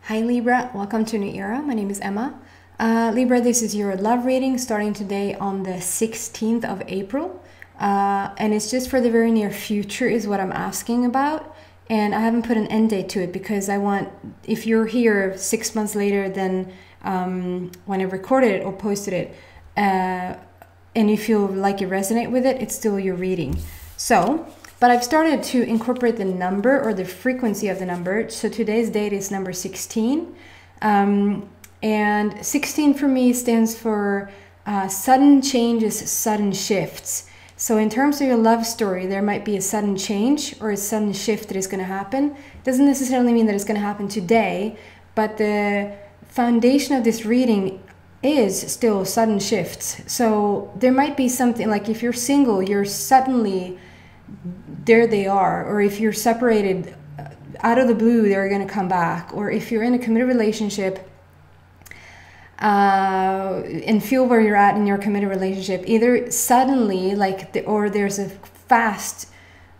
Hi Libra, welcome to New Era. My name is Emma. Libra, this is your love reading starting today on the 16th of April. And it's just for the very near future is what I'm asking about. And I haven't put an end date to it because I want, if you're here 6 months later than when I recorded it or posted it, and you feel like you resonate with it, it's still your reading. So, but I've started to incorporate the number or the frequency of the number. So today's date is number 16. And 16 for me stands for sudden changes, sudden shifts. So in terms of your love story, there might be a sudden change or a sudden shift that is going to happen. It doesn't necessarily mean that it's going to happen today, but the foundation of this reading is still sudden shifts. So there might be something like if you're single, you're suddenly there they are, or if you're separated out of the blue, they're going to come back, or if you're in a committed relationship and feel where you're at in your committed relationship, either suddenly or there's a fast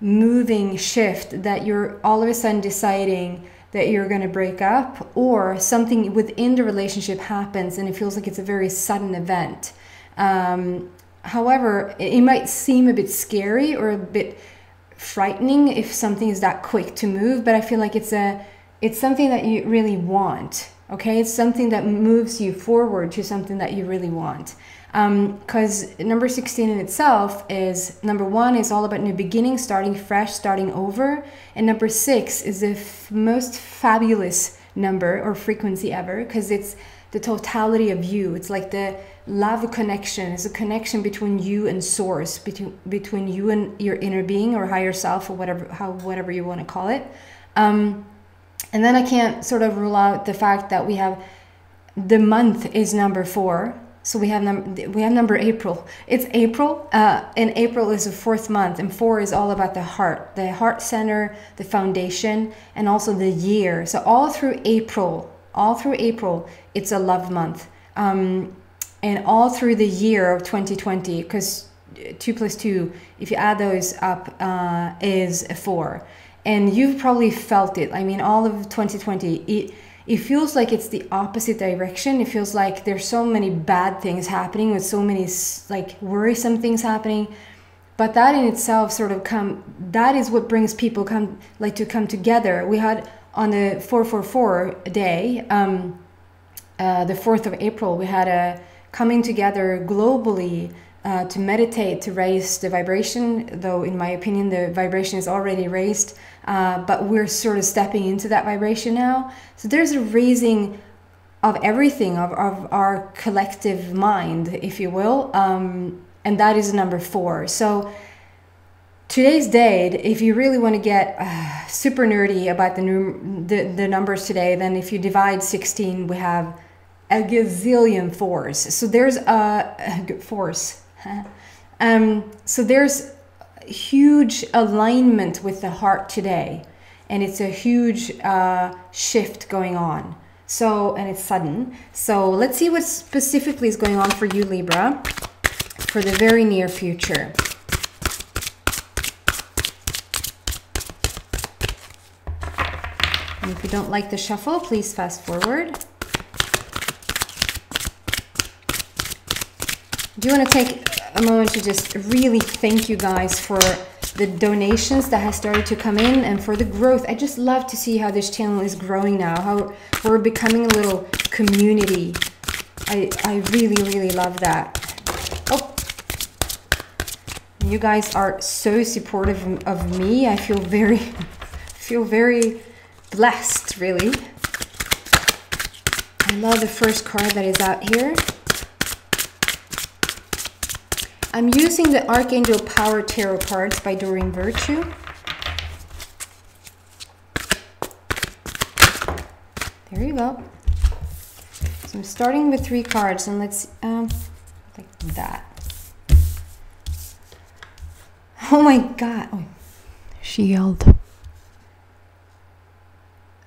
moving shift that you're all of a sudden deciding that you're going to break up, or something within the relationship happens and it feels like it's a very sudden event. However, it might seem a bit scary or a bit frightening if something is that quick to move, but I feel like it's something that you really want. Okay, it's something that moves you forward to something that you really want. Because number 16 in itself is, number 1 is all about new beginning, starting fresh, starting over, and number 6 is the most fabulous number or frequency ever, because it's the totality of you. It's like the love connection. It's a connection between you and source, between you and your inner being or higher self, or whatever you want to call it. And then I can't sort of rule out the fact that we have the month is number 4. So we have number April. It's April, and April is the 4th month, and 4 is all about the heart center, the foundation, and also the year. So all through April, it's a love month. And all through the year of 2020, because 2 plus 2, if you add those up, is 4. And you've probably felt it. I mean, all of 2020, it feels like it's the opposite direction. It feels like there's so many bad things happening, with so many like worrisome things happening. But that in itself that is what brings people come together. We had on the 444 day, the 4th of April, we had a coming together globally to meditate, to raise the vibration, though in my opinion the vibration is already raised, but we're sort of stepping into that vibration now. So there's a raising of everything, of our collective mind, if you will, and that is number 4. So today's date, if you really want to get super nerdy about the numbers today, then if you divide 16, we have a gazillion 4s. So there's a force. So there's huge alignment with the heart today, and it's a huge shift going on. So, and it's sudden. So let's see what specifically is going on for you, Libra, for the very near future. And if you don't like the shuffle, please fast forward. Do you want to take a moment to just really thank you guys for the donations that has started to come in and for the growth. I just love to see how this channel is growing now, how we're becoming a little community. I really, really love that. Oh, you guys are so supportive of me. I feel very blessed, really. I love the first card that is out here. I'm using the Archangel Power Tarot cards by Doreen Virtue. There you go. So I'm starting with 3 cards, and let's like that. Oh my God! Oh, she yelled.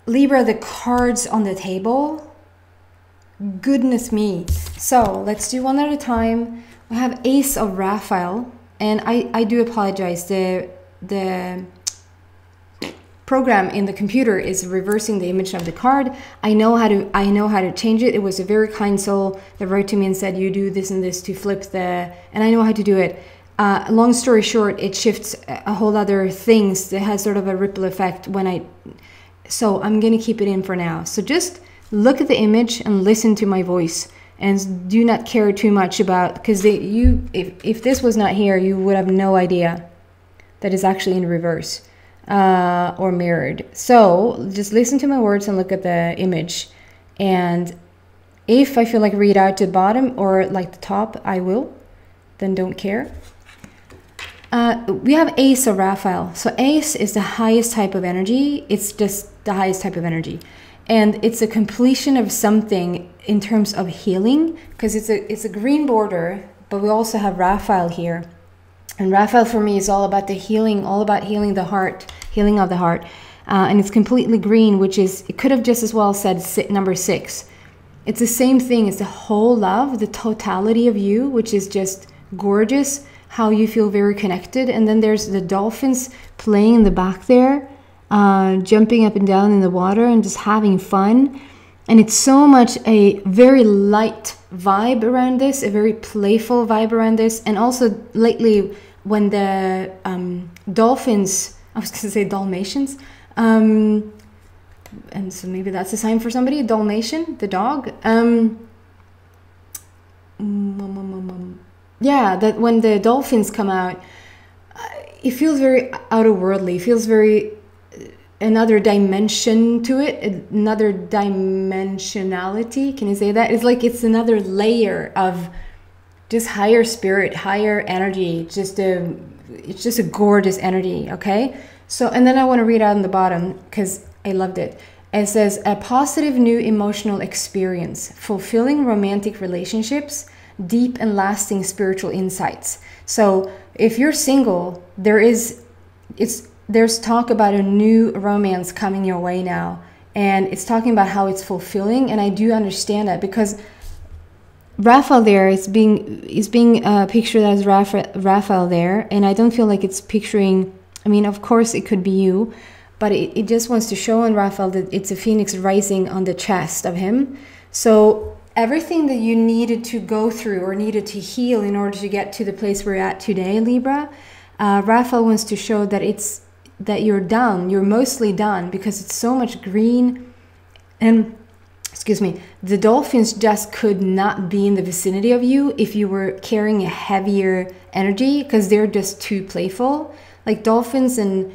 Libra, the cards on the table. Goodness me! So let's do one at a time. We have Ace of Raphael, and I do apologize. The program in the computer is reversing the image of the card. I know how to change it. It was a very kind soul that wrote to me and said, you do this and this to flip the, and I know how to do it. Long story short, it shifts a whole other things that has sort of a ripple effect so I'm going to keep it in for now. So just look at the image and listen to my voice, and do not care too much about, because if this was not here, you would have no idea that it's actually in reverse or mirrored. So just listen to my words and look at the image. And if I feel like read out to the bottom or like the top, I will. Then don't care. We have Ace of Raphael. So Ace is the highest type of energy. It's just the highest type of energy. And it's a completion of something in terms of healing, because it's a green border, but we also have Raphael here. And Raphael for me is all about the healing, all about healing the heart, healing of the heart. And it's completely green, which is, it could have just as well said number 6. It's the same thing. It's the whole love, the totality of you, which is just gorgeous, how you feel very connected. And then there's the dolphins playing in the back there, jumping up and down in the water and just having fun. And it's so much a very light vibe around this, a very playful vibe around this. And also lately when the dolphins, I was going to say Dalmatians, and so maybe that's a sign for somebody, Dalmatian, the dog. Yeah, that when the dolphins come out, it feels very outerworldly. It feels very another dimension to it, another dimensionality. Can you say that? It's like it's another layer of just higher spirit, higher energy. It's just a gorgeous energy. Okay. So, and then I want to read out on the bottom because I loved it. It says a positive new emotional experience, fulfilling romantic relationships, deep and lasting spiritual insights. So if you're single, there's talk about a new romance coming your way now, and it's talking about how it's fulfilling. And I do understand that, because Raphael there is being pictured as Raphael there, and I don't feel like it's picturing, I mean, of course it could be you, but it just wants to show on Raphael that it's a phoenix rising on the chest of him. So everything that you needed to go through or needed to heal in order to get to the place we're at today, Libra, Raphael wants to show that you're done. You're mostly done, because it's so much green. And, excuse me, the dolphins just could not be in the vicinity of you if you were carrying a heavier energy, because they're just too playful. Like dolphins and...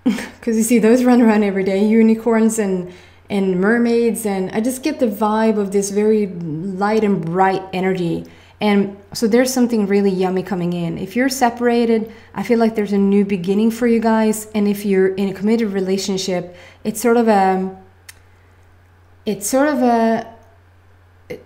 because you see, those run around every day. Unicorns and mermaids, and I just get the vibe of this very light and bright energy. And so there's something really yummy coming in. If you're separated, I feel like there's a new beginning for you guys. And if you're in a committed relationship, it's sort of a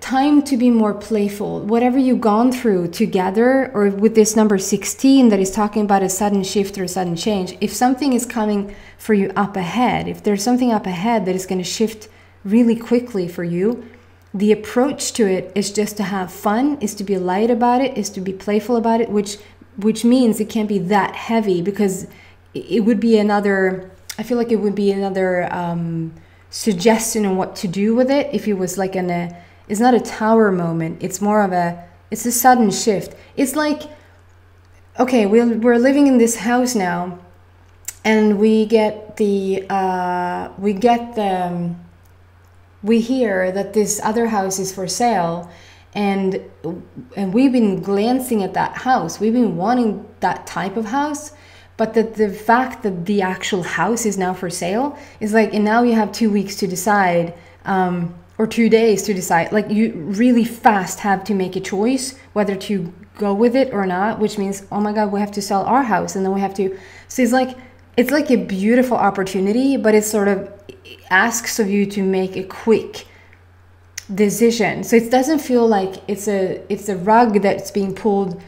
time to be more playful. Whatever you've gone through together, or with this number 16 that is talking about a sudden shift or a sudden change, if something is coming for you up ahead, if there's something up ahead that is going to shift really quickly for you, the approach to it is just to have fun, is to be light about it, is to be playful about it, which means it can't be that heavy, because it would be another, I feel like it would be another suggestion on what to do with it if it was like it's not a tower moment. It's more of it's a sudden shift. It's like, okay, we're living in this house now, and we hear that this other house is for sale, and we've been glancing at that house. We've been wanting that type of house, but the fact that the actual house is now for sale is like, and now you have 2 weeks to decide, or 2 days to decide. Like, you really fast have to make a choice whether to go with it or not, which means, oh my God, we have to sell our house, and then we have to. So it's like a beautiful opportunity, but it sort of asks of you to make a quick decision. So it doesn't feel like it's a rug that's being pulled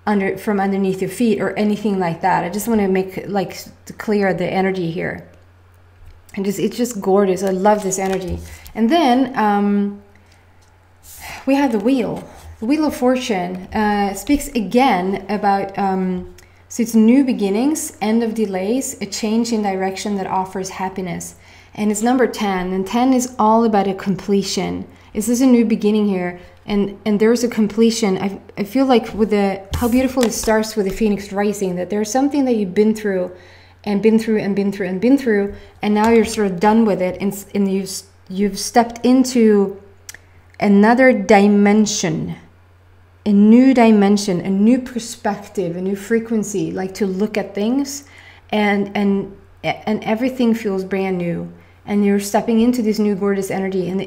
from underneath your feet or anything like that. I just want to make to clear the energy here. And it's just gorgeous. I love this energy. And then we have the wheel of fortune. Speaks again about So it's new beginnings, end of delays, a change in direction that offers happiness. And it's number 10, and 10 is all about a completion. This is a new beginning here, and there's a completion. I feel like with how beautiful it starts with the Phoenix rising, that there's something that you've been through and been through and been through and been through, and now you're sort of done with it, and you've stepped into another dimension, a new perspective, a new frequency, like to look at things, and everything feels brand new. And you're stepping into this new gorgeous energy, and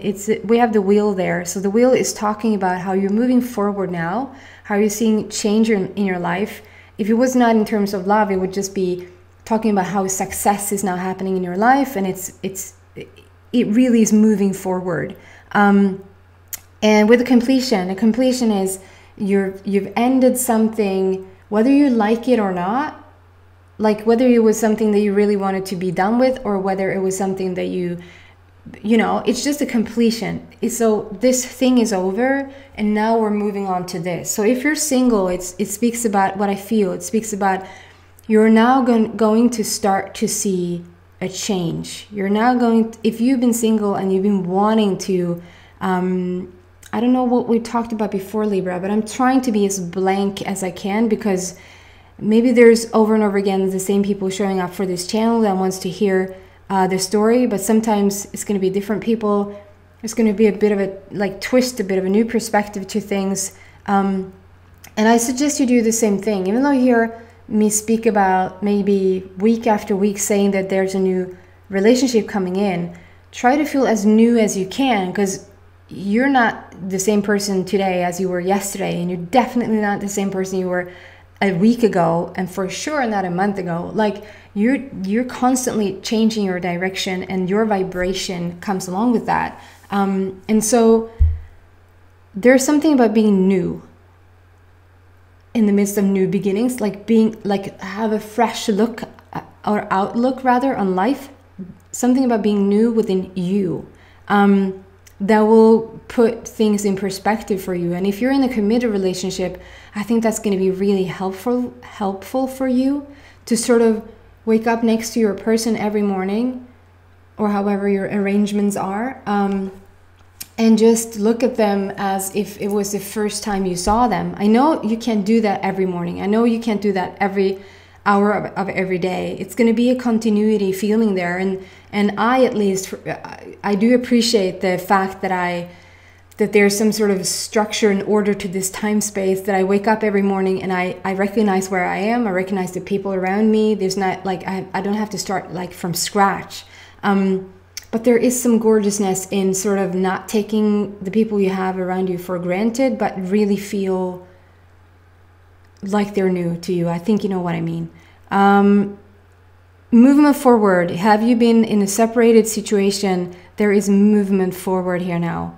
we have the wheel there. So the wheel is talking about how you're moving forward now, how you're seeing change in your life. If it was not in terms of love, it would just be talking about how success is now happening in your life, and it really is moving forward. And with a completion is you've ended something, whether you like it or not. Like whether it was something that you really wanted to be done with, or whether it was something that you know, it's just a completion. So this thing is over, and now we're moving on to this. So if you're single, it speaks about what I feel. It speaks about you're now going to start to see a change. You're now if you've been single and you've been wanting to, I don't know what we talked about before, Libra, but I'm trying to be as blank as I can, because maybe there's over and over again the same people showing up for this channel that wants to hear the story, but sometimes it's going to be different people. There's going to be a bit of a twist, a bit of a new perspective to things. And I suggest you do the same thing. Even though you hear me speak about maybe week after week saying that there's a new relationship coming in, try to feel as new as you can, because you're not the same person today as you were yesterday, and you're definitely not the same person you were a week ago, and for sure not a month ago. Like you're constantly changing your direction, and your vibration comes along with that. And so there's something about being new in the midst of new beginnings, have a fresh look or outlook rather on life. Something about being new within you that will put things in perspective for you. And if you're in a committed relationship, I think that's going to be really helpful for you to sort of wake up next to your person every morning, or however your arrangements are, and just look at them as if it was the first time you saw them. I know you can't do that every morning. I know you can't do that every hour of every day. It's going to be a continuity feeling there, and I, at least, I do appreciate the fact that there's some sort of structure and order to this time space, that I wake up every morning and I recognize where I am. I recognize the people around me. There's not I don't have to start from scratch. But there is some gorgeousness in sort of not taking the people you have around you for granted, but really feel like they're new to you. I think you know what I mean. Movement forward. Have you been in a separated situation? There is movement forward here now.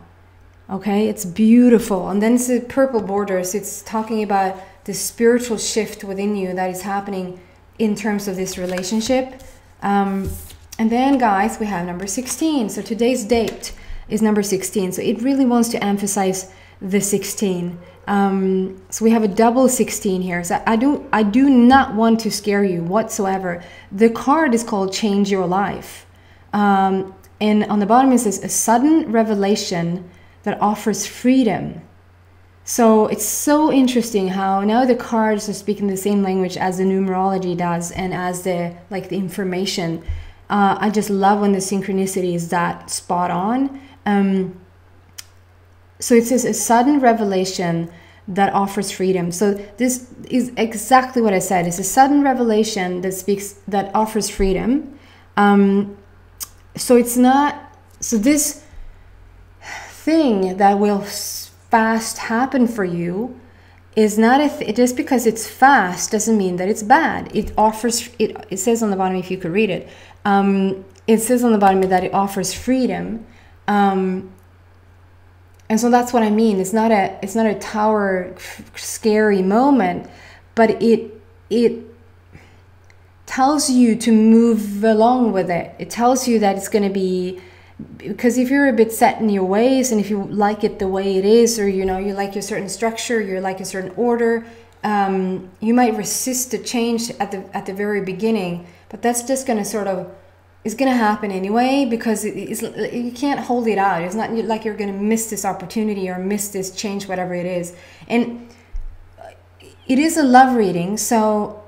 Okay, it's beautiful. And then it's the purple borders. It's talking about the spiritual shift within you that is happening in terms of this relationship. And then, guys, we have number 16. So today's date is number 16. So it really wants to emphasize the 16. So we have a double 16 here. So I do not want to scare you whatsoever. The card is called Change Your Life. And on the bottom it says a sudden revelation that offers freedom. So it's so interesting how now the cards are speaking the same language as the numerology does, and as the information. I just love when the synchronicity is that spot on. So it says a sudden revelation that offers freedom. So this is exactly what I said. It's a sudden revelation that offers freedom. So it's not, so this thing that will fast happen for you is not just because it's fast doesn't mean that it's bad. It offers, it says on the bottom, if you could read it, it says on the bottom that it offers freedom. And so that's what I mean. It's not a tower scary moment, but it tells you to move along with it. It tells you that it's going to be, because if you're a bit set in your ways, and if you like it the way it is, or you like a certain structure, you like a certain order, you might resist the change at the very beginning, but that's just going to sort of, it's going to happen anyway, because you can't hold it out. It's not like you're going to miss this opportunity or miss this change, whatever it is. And it is a love reading, so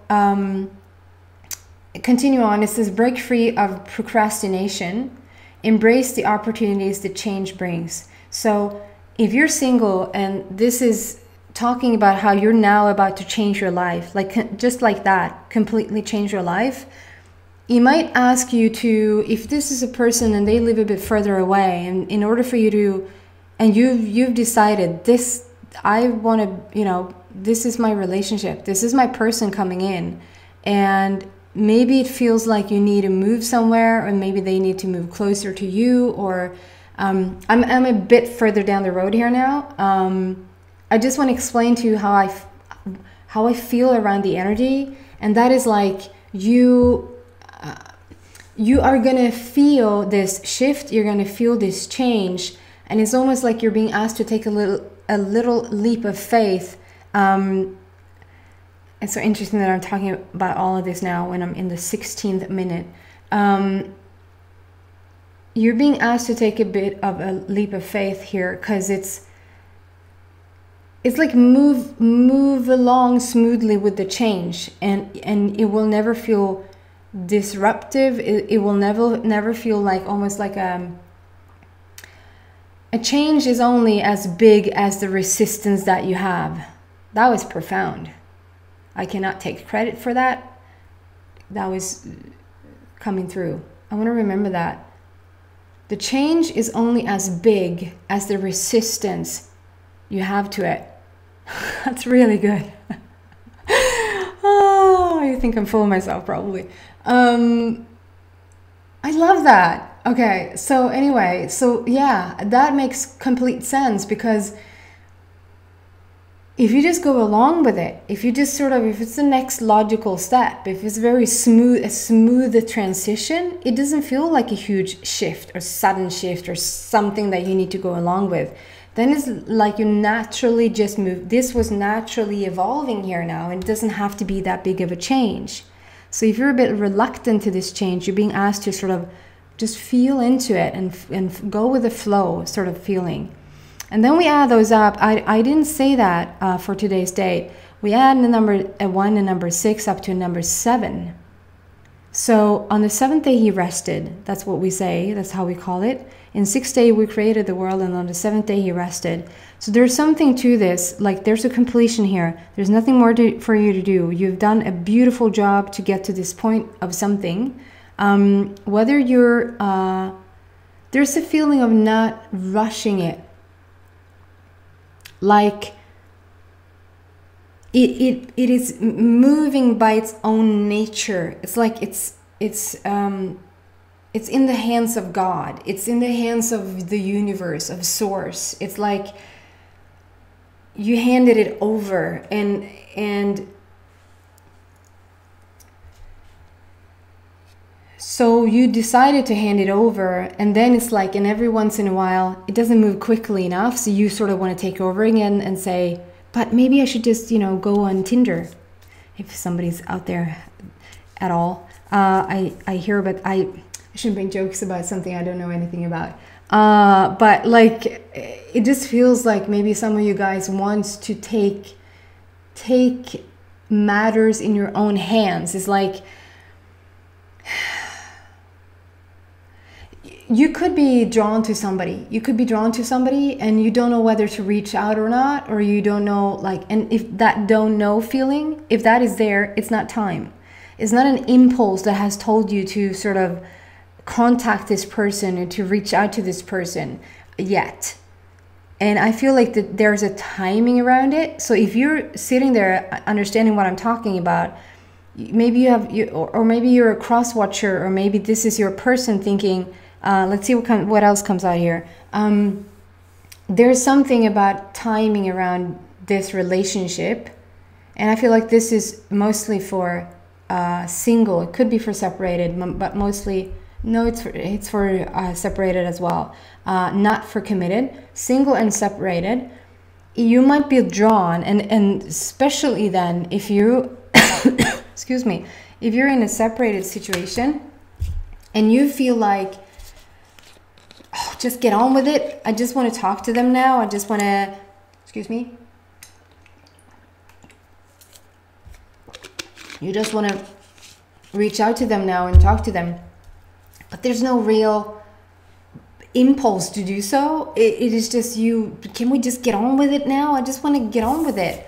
continue on. It says, break free of procrastination, embrace the opportunities that change brings. So if you're single and this is talking about how you're now about to change your life, like just like that, completely change your life, it might ask you to, if this is a person and they live a bit further away, and in order for you to, and you've decided this, I want to, you know, this is my relationship, this is my person coming in, and maybe it feels like you need to move somewhere, or maybe they need to move closer to you, or I'm a bit further down the road here now. I just want to explain to you how I feel around the energy, and that is like you are gonna feel this shift, you're gonna feel this change, and it's almost like you're being asked to take a little leap of faith. It's so interesting that I'm talking about all of this now when I'm in the 16th minute. You're being asked to take a bit of a leap of faith here, because it's like move along smoothly with the change, and it will never feel disruptive. It will never feel like, almost like a change is only as big as the resistance that you have. That was profound. I cannot take credit for that. That was coming through. I want to remember that. The change is only as big as the resistance you have to it. That's really good. Oh, you think I'm full of myself, probably. I love that. Okay, so anyway, so yeah, that makes complete sense, because if you just go along with it, if you just sort of, if it's the next logical step, if it's very smooth, a smooth transition, it doesn't feel like a huge shift or sudden shift or something that you need to go along with. Then it's like you naturally just move. This was naturally evolving here now, and it doesn't have to be that big of a change. So if you're a bit reluctant to this change, you're being asked to sort of just feel into it and go with the flow sort of feeling. And then we add those up. I didn't say that for today's date. We add the number 1 and number 6 up to number 7. So on the 7th day he rested. That's what we say. That's how we call it. In 6th day we created the world, and on the 7th day he rested. So there's something to this. Like, there's a completion here. There's nothing more for you to do. You've done a beautiful job to get to this point of something. Whether you're there's a feeling of not rushing it. Like it is moving by its own nature. It's like it's in the hands of God. It's in the hands of the universe, of source. It's like you handed it over, and so you decided to hand it over, and then it's like, and every once in a while it doesn't move quickly enough, so you sort of want to take over again and say, but maybe I should just, you know, go on Tinder, if somebody's out there at all. I hear, but I shouldn't make jokes about something I don't know anything about. But like, it just feels like maybe some of you guys wants to take matters in your own hands. It's like, you could be drawn to somebody. You could be drawn to somebody and you don't know whether to reach out or not, or you don't know, like, and if that don't know feeling, if that is there, it's not time. It's not an impulse that has told you to sort of contact this person or to reach out to this person yet. And I feel like that there's a timing around it. So if you're sitting there understanding what I'm talking about, maybe you have, or maybe you're a cross watcher, or maybe this is your person thinking, let's see what else comes out here. There's something about timing around this relationship, and I feel like this is mostly for single. It could be for separated, but mostly no. It's for separated as well, not for committed. Single and separated. you might be drawn, and especially then if you excuse me, if you're in a separated situation and you feel like, oh, just get on with it, I just want to talk to them now, I just want to, excuse me, you just want to reach out to them now and talk to them, but there's no real impulse to do so. It is just, you, can we just get on with it now? I just want to get on with it.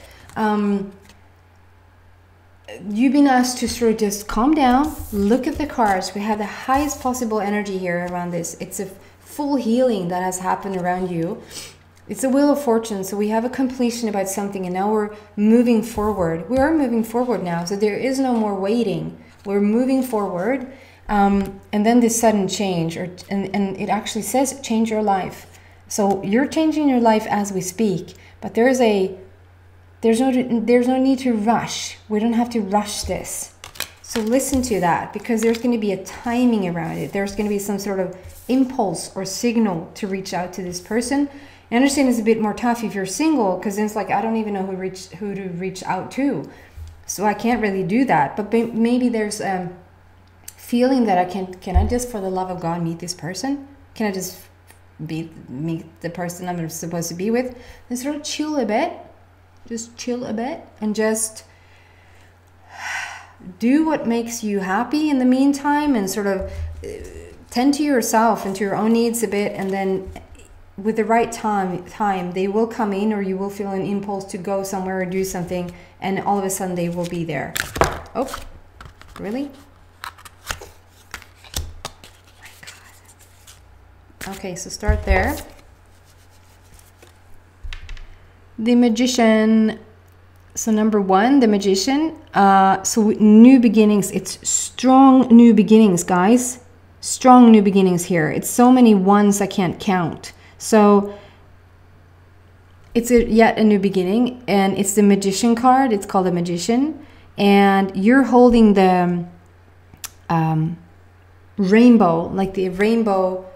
You've been asked to sort of just calm down, look at the cards. We have the highest possible energy here around this. It's a full healing that has happened around you. It's a wheel of fortune, so we have a completion about something, and now we're moving forward. We are moving forward now, so there is no more waiting. We're moving forward, and then this sudden change, and it actually says change your life. So you're changing your life as we speak, but there's no need to rush. We don't have to rush this. So listen to that, because there's going to be a timing around it. There's going to be some sort of impulse or signal to reach out to this person. I understand it's a bit more tough if you're single, because then it's like, I don't even know who to reach out to. So I can't really do that. But maybe there's a feeling that can I just, for the love of God, meet this person? Can I just meet the person I'm supposed to be with? And sort of chill a bit. Just chill a bit and just do what makes you happy in the meantime, and sort of tend to yourself and to your own needs a bit, and then with the right time they will come in, or you will feel an impulse to go somewhere or do something, and all of a sudden they will be there. Oh, really? My God. Okay, so start there. The Magician. So number one, the Magician. So new beginnings. It's strong new beginnings, guys. Strong new beginnings here. It's so many ones I can't count. So it's yet a new beginning, and it's the Magician card. It's called the Magician, and you're holding the rainbow, like the rainbow.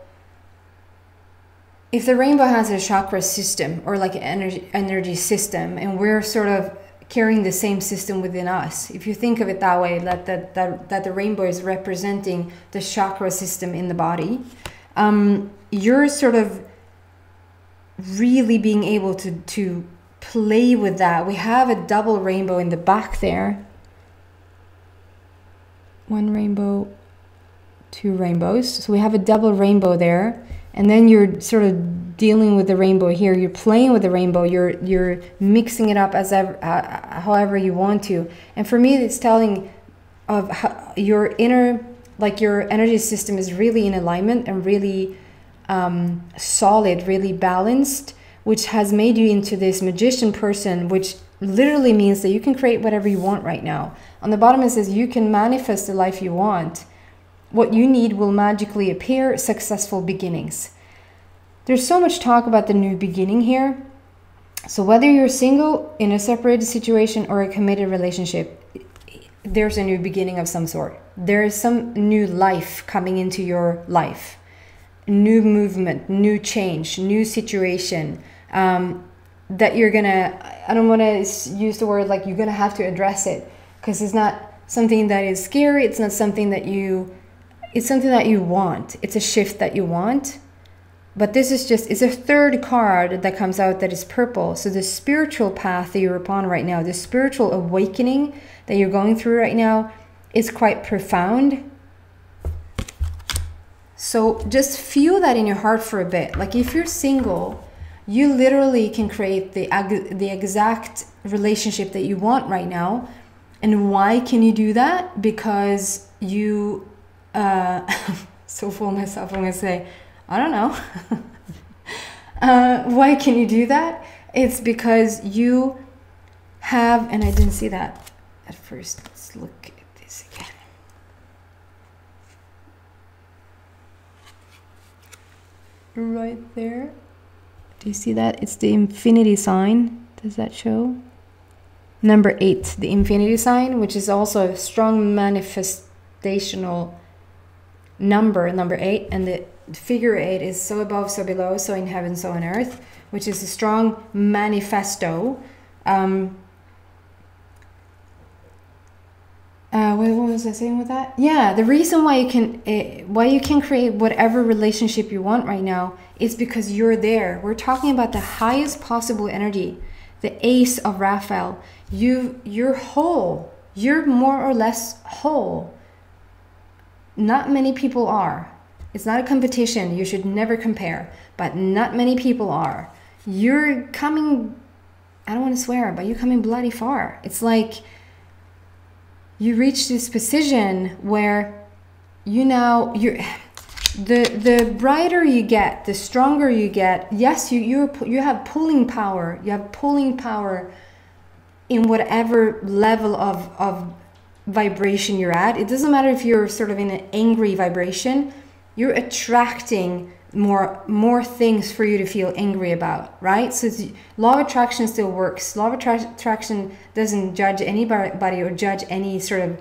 If the rainbow has a chakra system, or like an energy system, and we're sort of carrying the same system within us, if you think of it that way, that the rainbow is representing the chakra system in the body, you're sort of really being able to play with that. We have a double rainbow in the back there. One rainbow, two rainbows. So we have a double rainbow there. And then you're sort of dealing with the rainbow here. You're playing with the rainbow. You're mixing it up as however you want to. And for me, it's telling of how your inner, like your energy system is really in alignment and really solid, really balanced, which has made you into this Magician person, which literally means that you can create whatever you want right now. On the bottom it says you can manifest the life you want. What you need will magically appear. Successful beginnings. There's so much talk about the new beginning here. So whether you're single, in a separated situation, or a committed relationship, there's a new beginning of some sort. There is some new life coming into your life. New movement, new change, new situation, that you're gonna, I don't want to use the word like you're gonna have to address it, because it's not something that is scary. It's not something that it's something that you want. It's a shift that you want. But this is just, it's a third card that comes out that is purple. So the spiritual path that you're upon right now, the spiritual awakening that you're going through right now, is quite profound. So just feel that in your heart for a bit. Like if you're single, you literally can create the exact relationship that you want right now. And why can you do that? Because you... so full of myself, I'm gonna say, I don't know. Why can you do that? It's because you have, and I didn't see that at first. Let's look at this again. Right there. Do you see that? It's the infinity sign. Does that show? Number 8, the infinity sign, which is also a strong manifestational number 8, and figure 8 is so above, so below, so in heaven, so on earth, which is a strong manifesto. What was I saying with that? Yeah, the reason why you can create whatever relationship you want right now is because you're there. We're talking about the highest possible energy, the Ace of Raphael. You're whole. You're more or less whole. Not many people are. It's not a competition. You should never compare, but not many people are. You're coming, I don't want to swear, but you're coming bloody far. It's like you reach this position where the brighter you get, the stronger you get. Yes, you have pulling power. You have pulling power in whatever level of vibration you're at. It doesn't matter if you're sort of in an angry vibration. You're attracting more things for you to feel angry about, right? So law of attraction still works. Law of attraction doesn't judge anybody or judge any sort of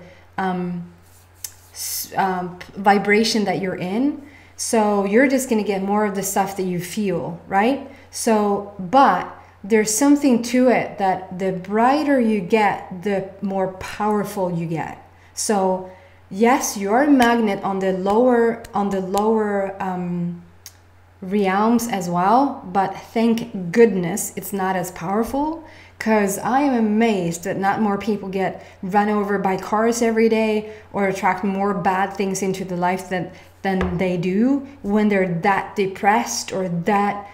vibration that you're in. So you're just going to get more of the stuff that you feel, right? So, but there's something to it that the brighter you get, the more powerful you get. So yes, you're a magnet on the lower realms as well, but thank goodness it's not as powerful, because I am amazed that not more people get run over by cars every day or attract more bad things into the life than they do when they're that depressed or that,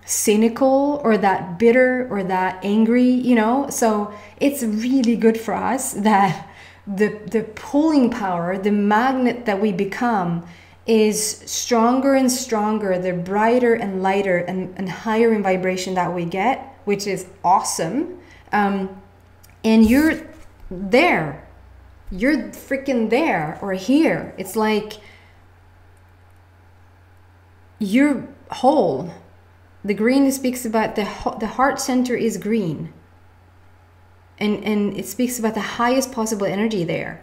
cynical or that bitter or that angry, So it's really good for us that the pulling power, the magnet that we become, is stronger and stronger, the brighter and lighter and higher in vibration that we get, which is awesome. And you're there. You're freaking there or here. It's like you're whole. The green speaks about the heart center is green. And it speaks about the highest possible energy there.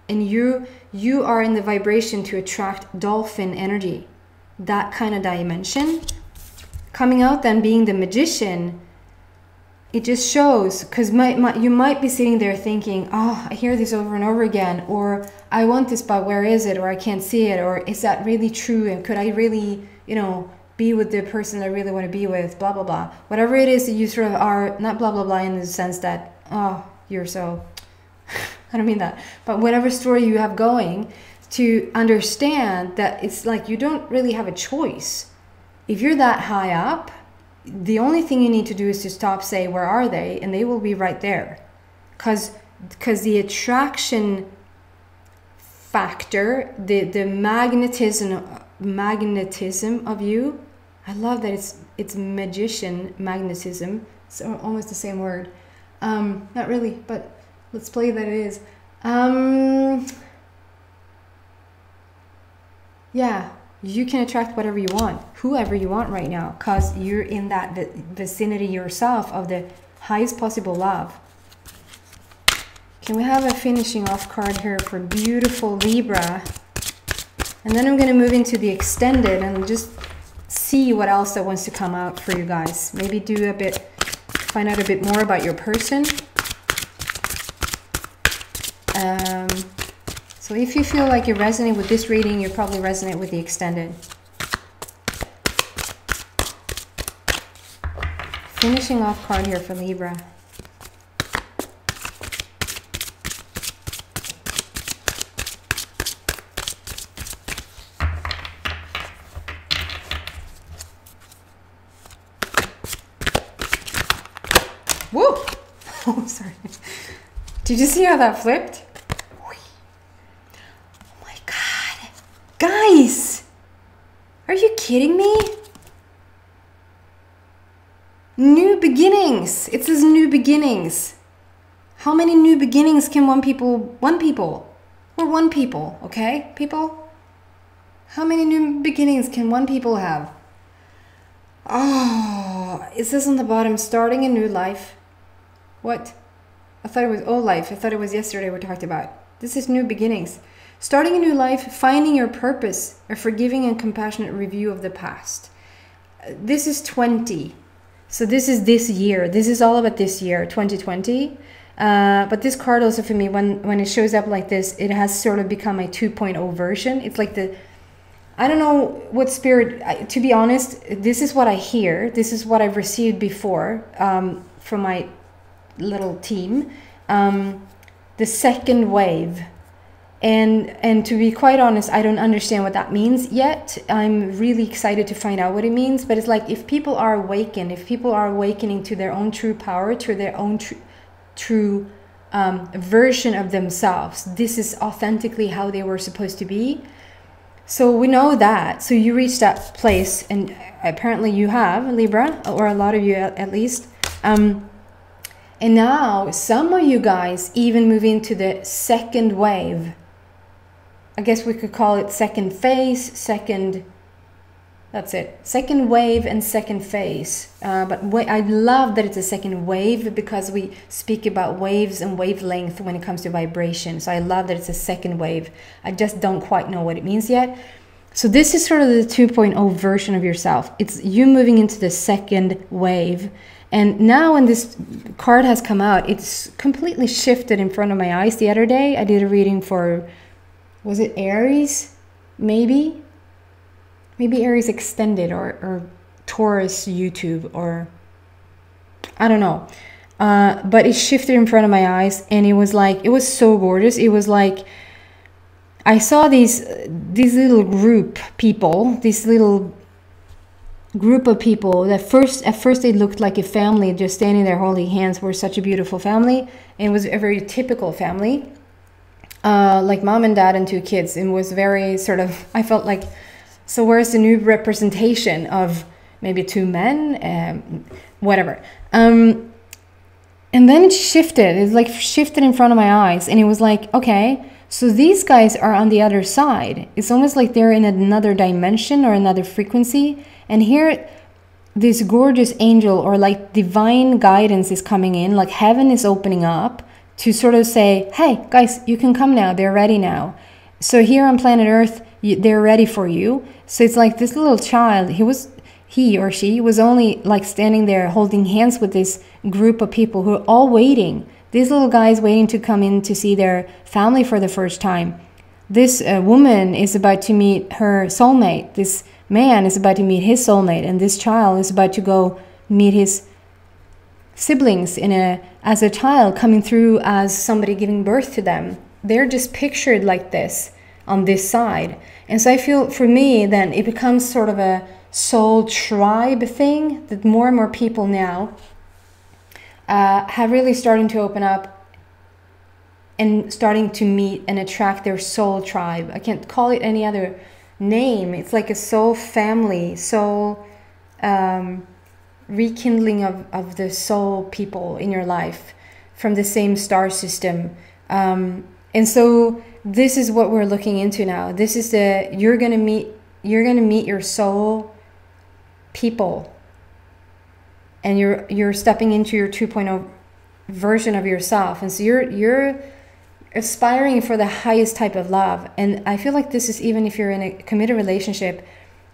And you are in the vibration to attract dolphin energy, that kind of dimension. Coming out then being the magician, it just shows, because you might be sitting there thinking, oh, I hear this over and over again, or I want this, but where is it, or I can't see it, or is that really true, and could I really, be with the person I really want to be with, blah, blah, blah. Whatever it is that you sort of are, not blah, blah, blah in the sense that, oh, you're so... I don't mean that, but whatever story you have going, to understand that it's like you don't really have a choice. If you're that high up, the only thing you need to do is to stop, say, where are they? And they will be right there. Because the attraction factor, the magnetism of you, I love that it's magician, magnetism. It's almost the same word. Not really, but let's play that it is. Yeah, you can attract whatever you want, whoever you want right now, because you're in that vicinity yourself of the highest possible love. Can we have a finishing off card here for beautiful Libra? And then I'm going to move into the extended and just see what else that wants to come out for you guys. Maybe find out a bit more about your person. So if you feel like you resonate with this reading, you probably resonate with the extended. Finishing off card here for Libra. Woo! Oh, sorry. Did you see how that flipped? Oh my God. Guys! Are you kidding me? New beginnings. It says new beginnings. How many new beginnings can one people? We're one people, okay, people? How many new beginnings can one people have? Oh, it says on the bottom, starting a new life. What? I thought it was old life. I thought it was yesterday we talked about. This is new beginnings. Starting a new life, finding your purpose, a forgiving and compassionate review of the past. This is 20. So this is this year. This is all about this year, 2020. But this card also for me, when it shows up like this, it has sort of become a 2.0 version. It's like I don't know what spirit, to be honest, this is what I hear. This is what I've received before from my little team. The second wave. And to be quite honest, I don't understand what that means yet. I'm really excited to find out what it means. But it's like if people are awakened, if people are awakening to their own true power, to their own true version of themselves, this is authentically how they were supposed to be. So we know that. So you reach that place, and apparently you have, Libra, or a lot of you at least. And now some of you guys even move into the second wave. I guess we could call it second phase, that's it. Second wave and second phase. But I love that it's a second wave because we speak about waves and wavelength when it comes to vibration. So I love that it's a second wave. I just don't quite know what it means yet. So this is sort of the 2.0 version of yourself. It's you moving into the second wave. And now when this card has come out, it's completely shifted in front of my eyes. The other day I did a reading for, was it Aries? Maybe Aries Extended or Taurus YouTube, or I don't know. But it shifted in front of my eyes, and it was so gorgeous. It was like I saw these little group of people that at first they looked like a family just standing there holding hands. We're such a beautiful family, and it was a very typical family, like mom and dad and two kids. It was very sort of, I felt like, so where's the new representation of maybe two men, whatever. And then it shifted. It's like shifted in front of my eyes, and it was like, okay, so these guys are on the other side. It's almost like they're in another dimension or another frequency. And here, this gorgeous angel or like divine guidance is coming in, like heaven is opening up to sort of say, hey, guys, you can come now. They're ready now. So here on planet Earth, they're ready for you. So it's like this little child, he or she was only like standing there holding hands with this group of people who are all waiting. These little guys waiting to come in to see their family for the first time. This woman is about to meet her soulmate. This man is about to meet his soulmate, and this child is about to go meet his siblings as a child coming through as somebody giving birth to them. They're just pictured like this on this side. And so I feel for me then it becomes sort of a soul tribe thing that more and more people now have really starting to open up and starting to meet and attract their soul tribe. I can't call it any other name. It's like a soul family, soul rekindling of the soul people in your life from the same star system. And so this is what we're looking into now. This is you're gonna meet your soul people, and you're stepping into your 2.0 version of yourself. And so you're aspiring for the highest type of love. And I feel like this is, even if you're in a committed relationship,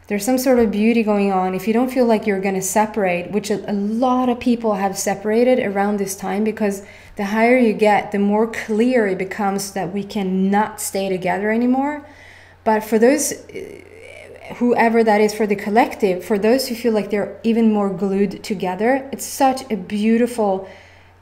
there's some sort of beauty going on. If you don't feel like you're going to separate, which a lot of people have separated around this time, because the higher you get, the more clear it becomes that we cannot stay together anymore. But for those, whoever that is, for the collective, for those who feel like they're even more glued together, it's such a beautiful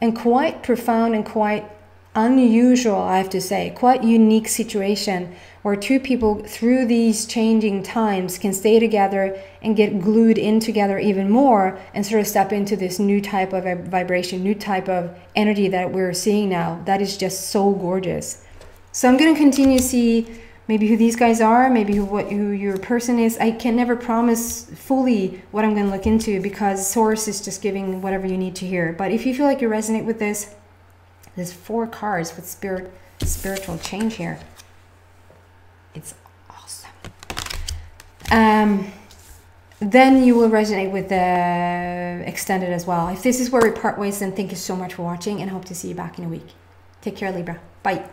and quite profound and quite unusual, I have to say, quite unique situation where two people through these changing times can stay together and get glued in together even more and sort of step into this new type of vibration, new type of energy that we're seeing now. That is just so gorgeous. So I'm going to continue to see maybe who these guys are, maybe who your person is. I can never promise fully what I'm going to look into because Source is just giving whatever you need to hear. But if you feel like you resonate with this, there's 4 cards with spiritual change here. It's awesome. Then you will resonate with the extended as well. If this is where we part ways, then thank you so much for watching and hope to see you back in a week. Take care, Libra. Bye.